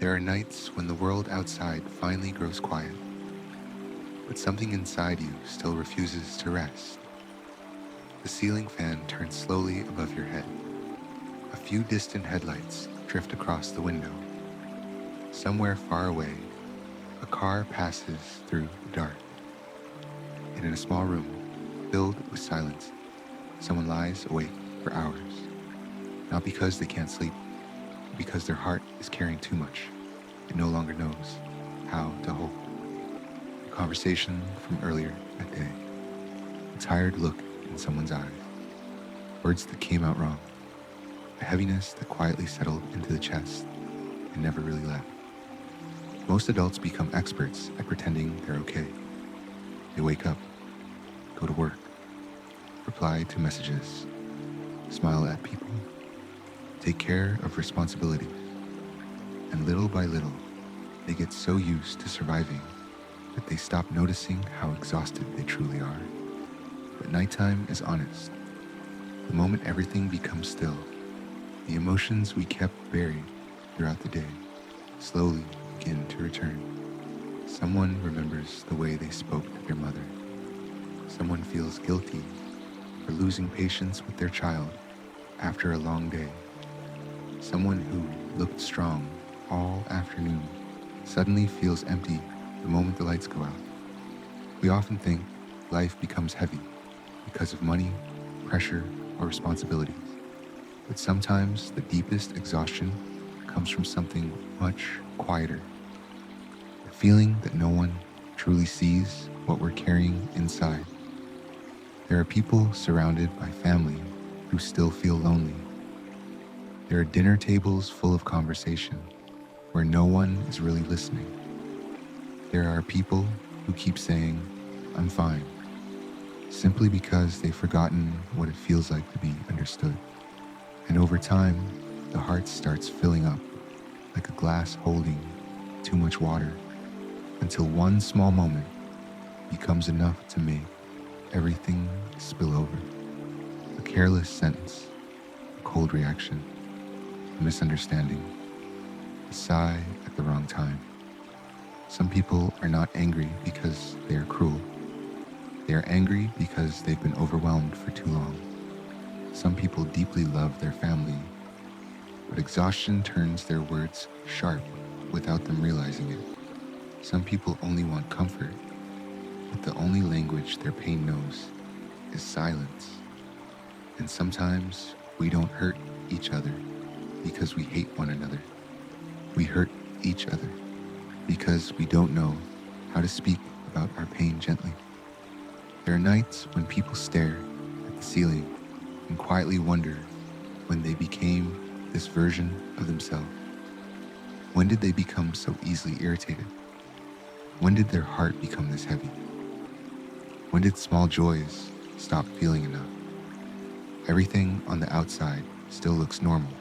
There are nights when the world outside finally grows quiet, but something inside you still refuses to rest. The ceiling fan turns slowly above your head. A few distant headlights drift across the window. Somewhere far away, a car passes through the dark. And in a small room, filled with silence, someone lies awake for hours. Not because they can't sleep, but because their heart is carrying too much and no longer knows how to hold. A conversation from earlier that day. A tired look in someone's eyes. Words that came out wrong. A heaviness that quietly settled into the chest and never really left. Most adults become experts at pretending they're okay. They wake up, go to work, reply to messages, smile at people, take care of responsibilities, and little by little, they get so used to surviving that they stop noticing how exhausted they truly are. But nighttime is honest. The moment everything becomes still, the emotions we kept buried throughout the day slowly begin to return. Someone remembers the way they spoke to their mother. Someone feels guilty for losing patience with their child after a long day. Someone who looked strong all afternoon suddenly feels empty the moment the lights go out. We often think life becomes heavy because of money, pressure, or responsibilities. But sometimes the deepest exhaustion comes from something much quieter. The feeling that no one truly sees what we're carrying inside. There are people surrounded by family who still feel lonely. There are dinner tables full of conversation where no one is really listening. There are people who keep saying, "I'm fine," simply because they've forgotten what it feels like to be understood. And over time, the heart starts filling up like a glass holding too much water until one small moment becomes enough to make everything spill over. A careless sentence, a cold reaction, a misunderstanding, a sigh at the wrong time. Some people are not angry because they are cruel. They are angry because they've been overwhelmed for too long. Some people deeply love their family, but exhaustion turns their words sharp without them realizing it. Some people only want comfort, but the only language their pain knows is silence. And sometimes we don't hurt each other because we hate one another. We hurt each other because we don't know how to speak about our pain gently. There are nights when people stare at the ceiling and quietly wonder when they became this version of themselves. When did they become so easily irritated? When did their heart become this heavy? When did small joys stop feeling enough? Everything on the outside still looks normal,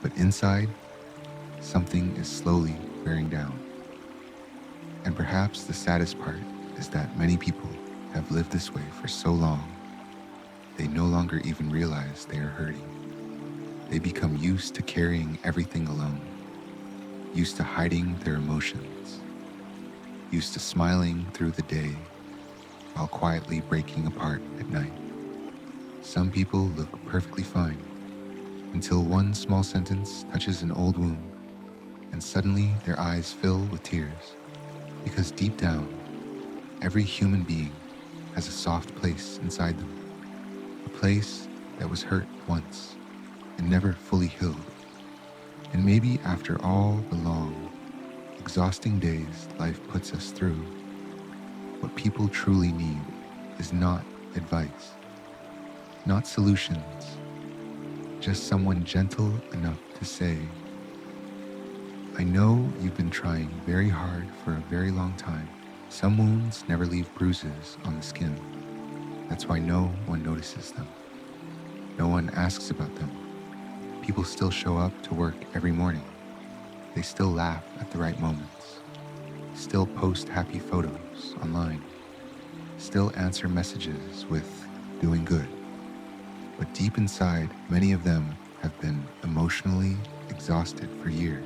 but inside, something is slowly wearing down. And perhaps the saddest part is that many people have lived this way for so long, they no longer even realize they are hurting. They become used to carrying everything alone, used to hiding their emotions, used to smiling through the day while quietly breaking apart at night. Some people look perfectly fine until one small sentence touches an old wound, and suddenly their eyes fill with tears, because deep down, every human being has a soft place inside them, a place that was hurt once and never fully healed. And maybe after all the long, exhausting days life puts us through, what people truly need is not advice, not solutions, just someone gentle enough to say, "I know you've been trying very hard for a very long time. Some wounds never leave bruises on the skin. That's why no one notices them. No one asks about them. People still show up to work every morning. They still laugh at the right moments, still post happy photos online, still answer messages with 'doing good.' But deep inside, many of them have been emotionally exhausted for years.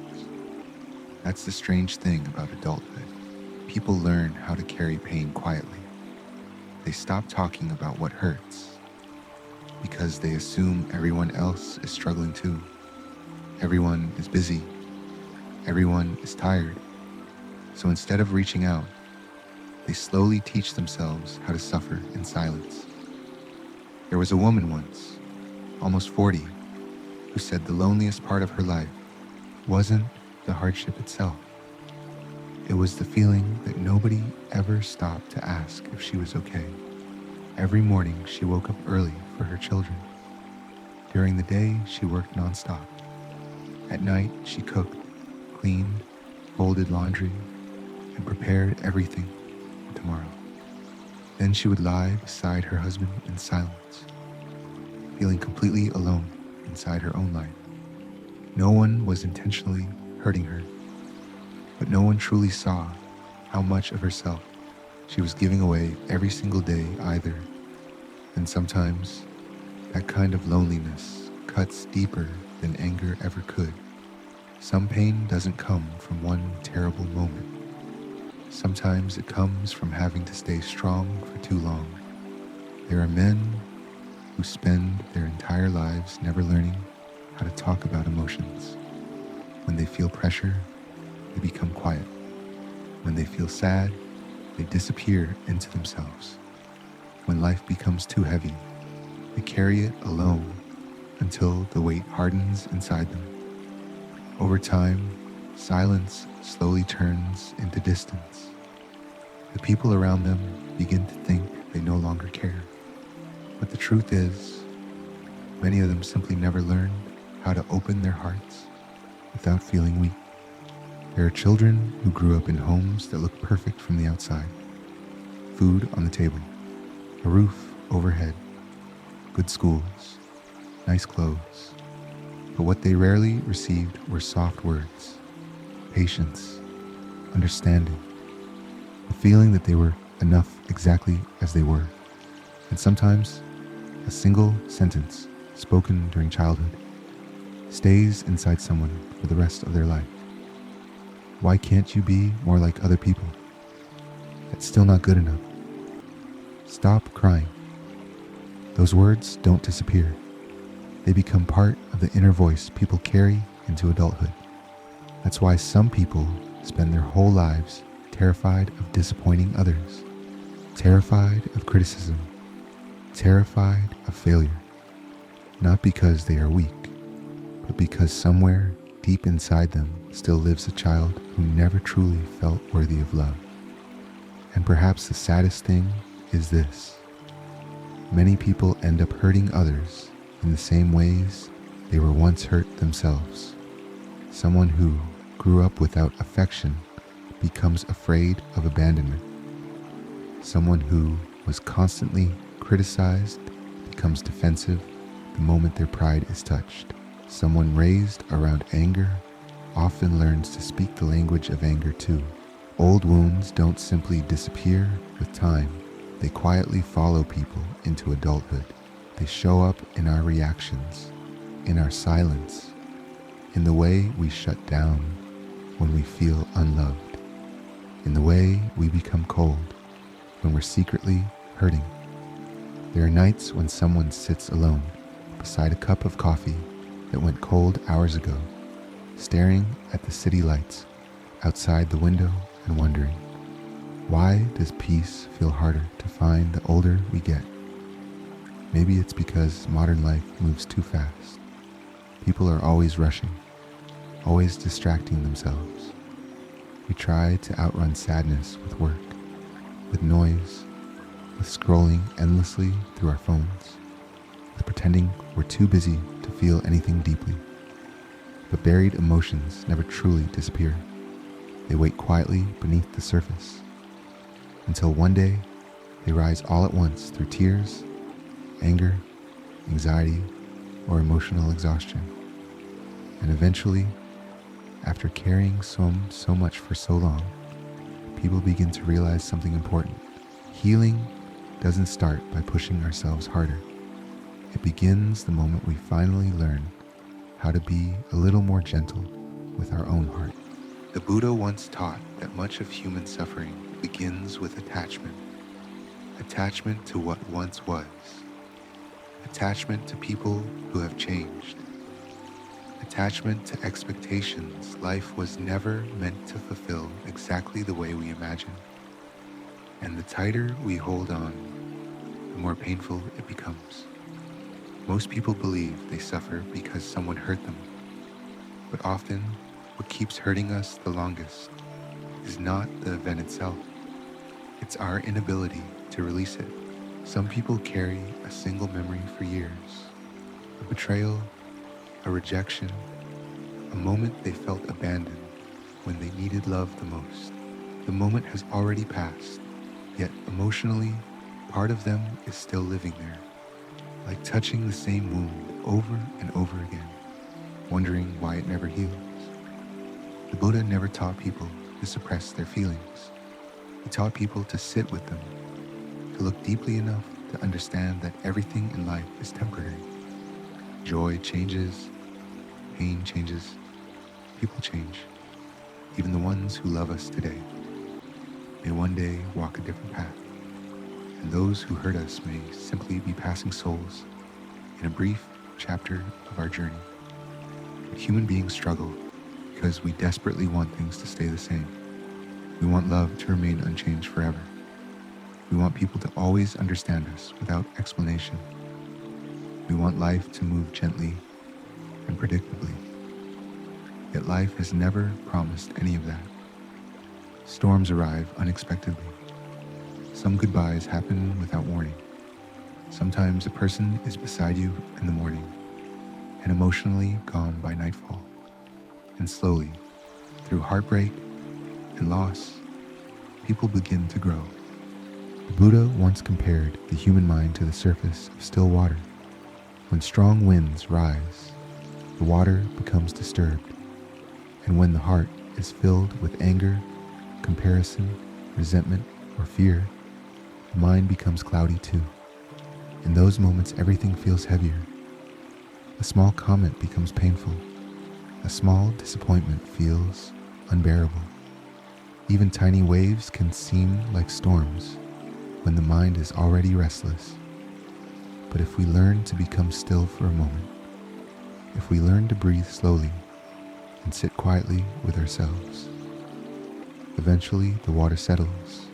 That's the strange thing about adulthood. People learn how to carry pain quietly. They stop talking about what hurts because they assume everyone else is struggling too. Everyone is busy. Everyone is tired. So instead of reaching out, they slowly teach themselves how to suffer in silence. There was a woman once, almost 40, who said the loneliest part of her life wasn't the hardship itself. It was the feeling that nobody ever stopped to ask if she was okay. Every morning she woke up early for her children. During the day she worked nonstop. At night she cooked, cleaned, folded laundry, and prepared everything for tomorrow. Then she would lie beside her husband in silence, feeling completely alone inside her own life. No one was intentionally hurting her, but no one truly saw how much of herself she was giving away every single day either. And sometimes that kind of loneliness cuts deeper than anger ever could. Some pain doesn't come from one terrible moment. Sometimes it comes from having to stay strong for too long. There are men who spend their entire lives never learning how to talk about emotions. When they feel pressure, they become quiet. When they feel sad, they disappear into themselves. When life becomes too heavy, they carry it alone until the weight hardens inside them. Over time, silence slowly turns into distance. The people around them begin to think they no longer care. But the truth is, many of them simply never learned how to open their hearts without feeling weak. There are children who grew up in homes that look perfect from the outside. Food on the table, a roof overhead, good schools, nice clothes. But what they rarely received were soft words, patience, understanding, the feeling that they were enough exactly as they were. And sometimes a single sentence spoken during childhood stays inside someone for the rest of their life. Why can't you be more like other people? That's still not good enough. Stop crying. Those words don't disappear. They become part of the inner voice people carry into adulthood. That's why some people spend their whole lives terrified of disappointing others, terrified of criticism, terrified of failure. Not because they are weak, but because somewhere deep inside them still lives a child who never truly felt worthy of love. And perhaps the saddest thing is this: many people end up hurting others in the same ways they were once hurt themselves. Someone who grew up without affection becomes afraid of abandonment. Someone who was constantly criticized becomes defensive the moment their pride is touched. Someone raised around anger often learns to speak the language of anger too. Old wounds don't simply disappear with time. They quietly follow people into adulthood. They show up in our reactions, in our silence, in the way we shut down when we feel unloved, in the way we become cold when we're secretly hurting. There are nights when someone sits alone beside a cup of coffee that went cold hours ago, staring at the city lights outside the window and wondering, why does peace feel harder to find the older we get? Maybe it's because modern life moves too fast. People are always rushing, always distracting themselves. We try to outrun sadness with work, with noise, with scrolling endlessly through our phones, with pretending we're too busy to feel anything deeply. But buried emotions never truly disappear. They wait quietly beneath the surface, until one day they rise all at once through tears, anger, anxiety, or emotional exhaustion. And eventually, after carrying so much for so long, people begin to realize something important. Healing doesn't start by pushing ourselves harder. It begins the moment we finally learn how to be a little more gentle with our own heart. The Buddha once taught that much of human suffering begins with attachment. Attachment to what once was. Attachment to people who have changed. Attachment to expectations life was never meant to fulfill exactly the way we imagine. And the tighter we hold on, the more painful it becomes. Most people believe they suffer because someone hurt them, but often what keeps hurting us the longest is not the event itself. It's our inability to release it. Some people carry a single memory for years. A betrayal, a rejection, a moment they felt abandoned when they needed love the most. The moment has already passed, yet emotionally, part of them is still living there, like touching the same wound over and over again, wondering why it never heals. The Buddha never taught people to suppress their feelings. He taught people to sit with them, to look deeply enough to understand that everything in life is temporary. Joy changes, pain changes, people change, even the ones who love us today may one day walk a different path, and those who hurt us may simply be passing souls in a brief chapter of our journey. But human beings struggle because we desperately want things to stay the same. We want love to remain unchanged forever. We want people to always understand us without explanation. We want life to move gently and predictably. Yet life has never promised any of that. Storms arrive unexpectedly. Some goodbyes happen without warning. Sometimes a person is beside you in the morning and emotionally gone by nightfall. And slowly, through heartbreak and loss, people begin to grow. The Buddha once compared the human mind to the surface of still water. When strong winds rise, the water becomes disturbed. And when the heart is filled with anger, comparison, resentment, or fear, the mind becomes cloudy too. In those moments, everything feels heavier. A small comment becomes painful. A small disappointment feels unbearable. Even tiny waves can seem like storms when the mind is already restless. But if we learn to become still for a moment, if we learn to breathe slowly and sit quietly with ourselves, eventually the water settles.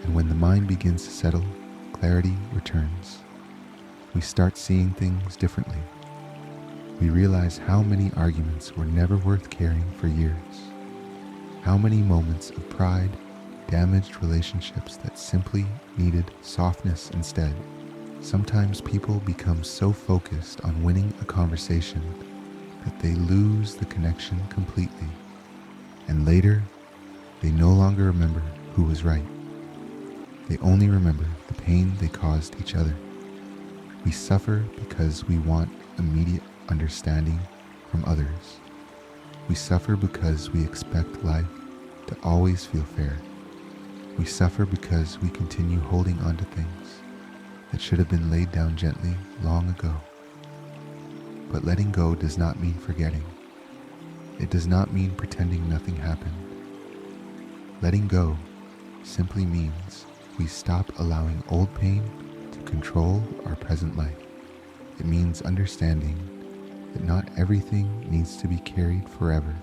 And when the mind begins to settle, clarity returns. We start seeing things differently. We realize how many arguments were never worth carrying for years. How many moments of pride damaged relationships that simply needed softness instead. Sometimes people become so focused on winning a conversation that they lose the connection completely. And later, they no longer remember who was right. They only remember the pain they caused each other. We suffer because we want immediate understanding from others. We suffer because we expect life to always feel fair. We suffer because we continue holding on to things that should have been laid down gently long ago. But letting go does not mean forgetting. It does not mean pretending nothing happened. Letting go simply means we stop allowing old pain to control our present life. It means understanding that not everything needs to be carried forever.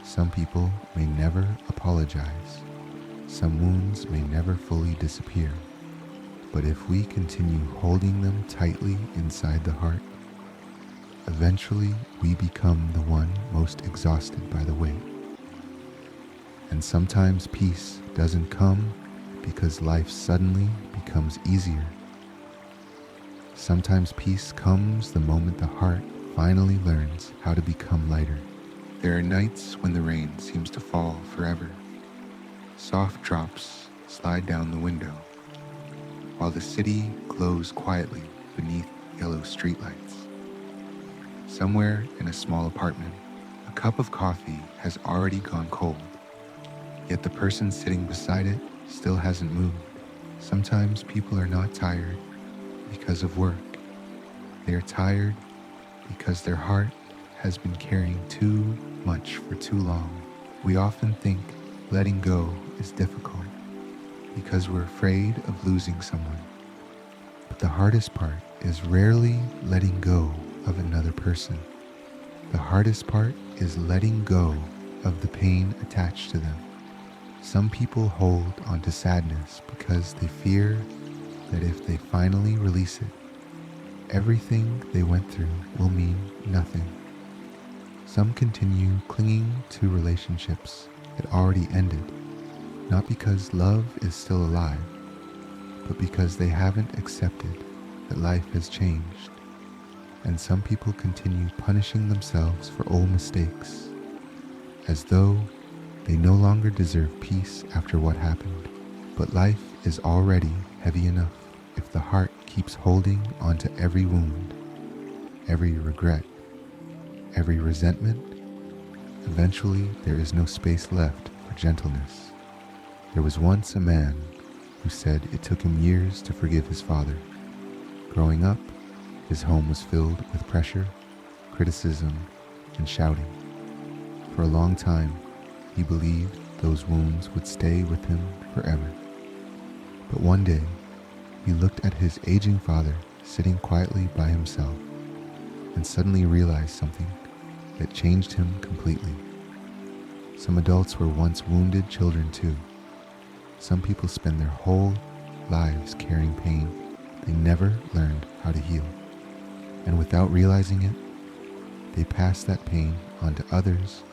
Some people may never apologize. Some wounds may never fully disappear. But if we continue holding them tightly inside the heart, eventually we become the one most exhausted by the weight. And sometimes peace doesn't come because life suddenly becomes easier. Sometimes peace comes the moment the heart finally learns how to become lighter. There are nights when the rain seems to fall forever. Soft drops slide down the window, while the city glows quietly beneath yellow streetlights. Somewhere in a small apartment, a cup of coffee has already gone cold, yet the person sitting beside it still hasn't moved. Sometimes people are not tired because of work. They are tired because their heart has been carrying too much for too long. We often think letting go is difficult because we're afraid of losing someone. But the hardest part is rarely letting go of another person. The hardest part is letting go of the pain attached to them. Some people hold onto sadness because they fear that if they finally release it, everything they went through will mean nothing. Some continue clinging to relationships that already ended, not because love is still alive, but because they haven't accepted that life has changed. And some people continue punishing themselves for old mistakes, as though they no longer deserve peace after what happened. But life is already heavy enough if the heart keeps holding onto every wound, every regret, every resentment. Eventually, there is no space left for gentleness. There was once a man who said it took him years to forgive his father. Growing up, his home was filled with pressure, criticism, and shouting. For a long time, he believed those wounds would stay with him forever. But one day, he looked at his aging father sitting quietly by himself and suddenly realized something that changed him completely. Some adults were once wounded children too. Some people spend their whole lives carrying pain they never learned how to heal. And without realizing it, they pass that pain on to others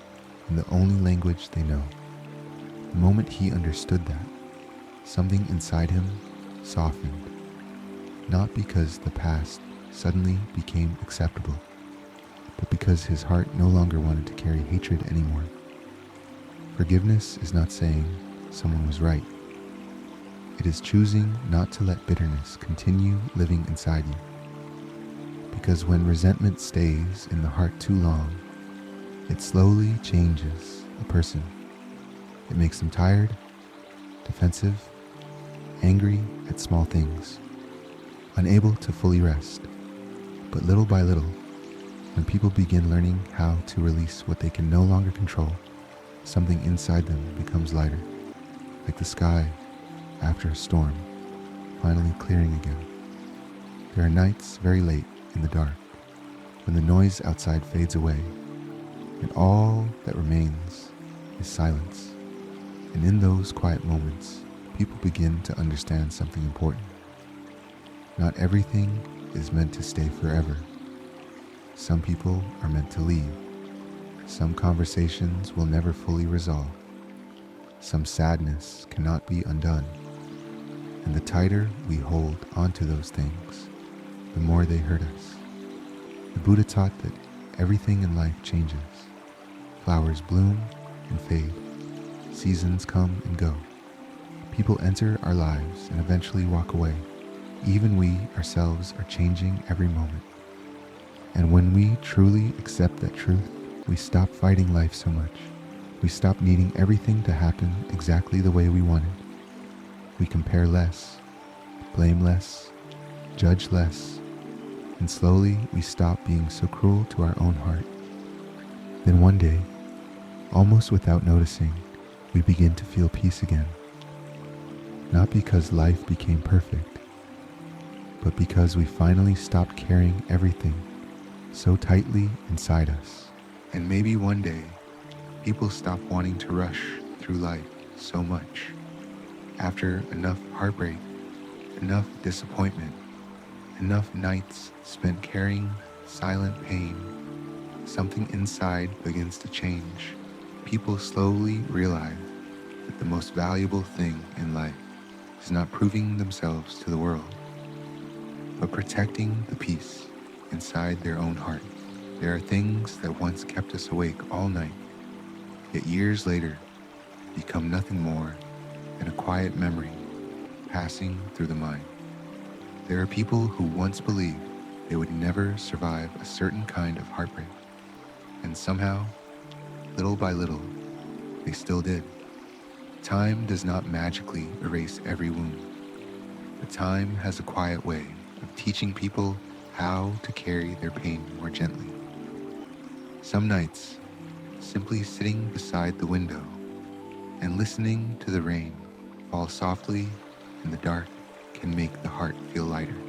in the only language they know. The moment he understood that, something inside him softened, not because the past suddenly became acceptable, but because his heart no longer wanted to carry hatred anymore. Forgiveness is not saying someone was right. It is choosing not to let bitterness continue living inside you. Because when resentment stays in the heart too long, it slowly changes a person. It makes them tired, defensive, angry at small things, unable to fully rest. But little by little, when people begin learning how to release what they can no longer control, something inside them becomes lighter, like the sky after a storm, finally clearing again. There are nights very late in the dark, when the noise outside fades away, and all that remains is silence. And in those quiet moments, people begin to understand something important. Not everything is meant to stay forever. Some people are meant to leave. Some conversations will never fully resolve. Some sadness cannot be undone. And the tighter we hold onto those things, the more they hurt us. The Buddha taught that everything in life changes. Flowers bloom and fade. Seasons come and go. People enter our lives and eventually walk away. Even we ourselves are changing every moment. And when we truly accept that truth, we stop fighting life so much. We stop needing everything to happen exactly the way we wanted. We compare less, blame less, judge less, and slowly we stop being so cruel to our own heart. Then one day, almost without noticing, we begin to feel peace again. Not because life became perfect, but because we finally stopped carrying everything so tightly inside us. And maybe one day, people stop wanting to rush through life so much. After enough heartbreak, enough disappointment, enough nights spent carrying silent pain, something inside begins to change. People slowly realize that the most valuable thing in life is not proving themselves to the world, but protecting the peace inside their own heart. There are things that once kept us awake all night, yet years later become nothing more than a quiet memory passing through the mind. There are people who once believed they would never survive a certain kind of heartbreak, and somehow, little by little, they still did. Time does not magically erase every wound, but time has a quiet way of teaching people how to carry their pain more gently. Some nights, Simply sitting beside the window and listening to the rain fall softly in the dark can make the heart feel lighter.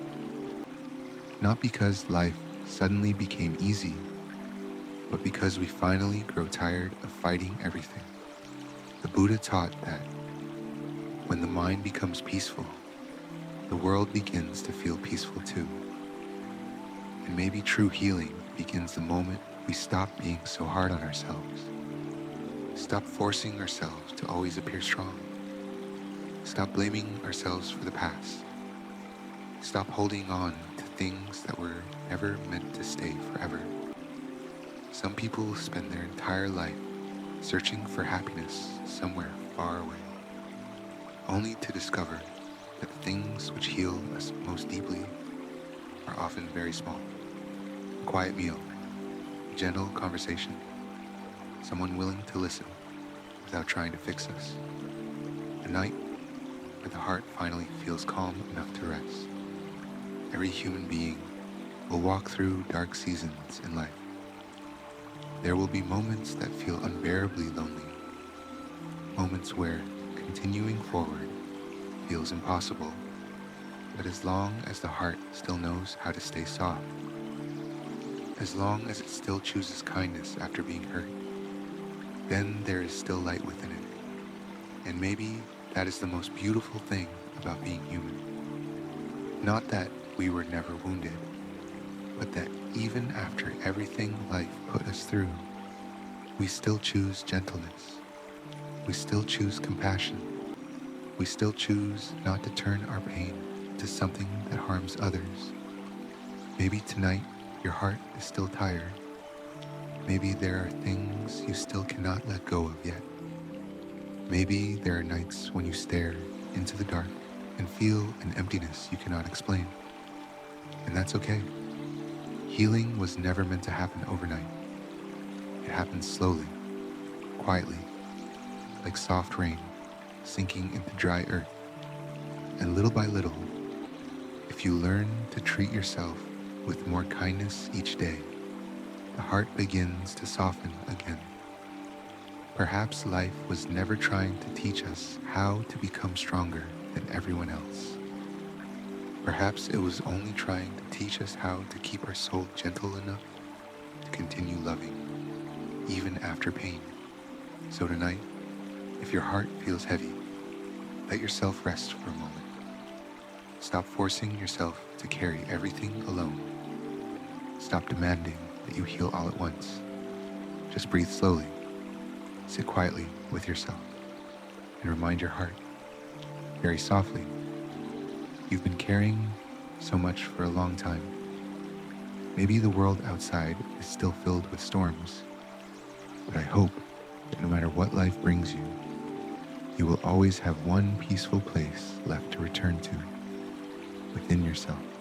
Not because life suddenly became easy, but because we finally grow tired of fighting everything. The Buddha taught that when the mind becomes peaceful, the world begins to feel peaceful too. And maybe true healing begins the moment we stop being so hard on ourselves. Stop forcing ourselves to always appear strong. Stop blaming ourselves for the past. Stop holding on to things that were never meant to stay forever. Some people spend their entire life searching for happiness somewhere far away, only to discover that the things which heal us most deeply are often very small. A quiet meal, a gentle conversation, someone willing to listen without trying to fix us. A night where the heart finally feels calm enough to rest. Every human being will walk through dark seasons in life. There will be moments that feel unbearably lonely, moments where continuing forward feels impossible, but as long as the heart still knows how to stay soft, as long as it still chooses kindness after being hurt, then there is still light within it. And maybe that is the most beautiful thing about being human. Not that we were never wounded, but that even after everything life put us through, we still choose gentleness. We still choose compassion. We still choose not to turn our pain to something that harms others. Maybe tonight your heart is still tired. Maybe there are things you still cannot let go of yet. Maybe there are nights when you stare into the dark and feel an emptiness you cannot explain. And that's okay. Healing was never meant to happen overnight. It happens slowly, quietly, like soft rain sinking into dry earth. And little by little, if you learn to treat yourself with more kindness each day, the heart begins to soften again. Perhaps life was never trying to teach us how to become stronger than everyone else. Perhaps it was only trying to teach us how to keep our soul gentle enough to continue loving, even after pain. So tonight, if your heart feels heavy, let yourself rest for a moment. Stop forcing yourself to carry everything alone. Stop demanding that you heal all at once. Just breathe slowly, sit quietly with yourself, and remind your heart, very softly, you've been carrying so much for a long time. Maybe the world outside is still filled with storms, but I hope that no matter what life brings you, you will always have one peaceful place left to return to within yourself.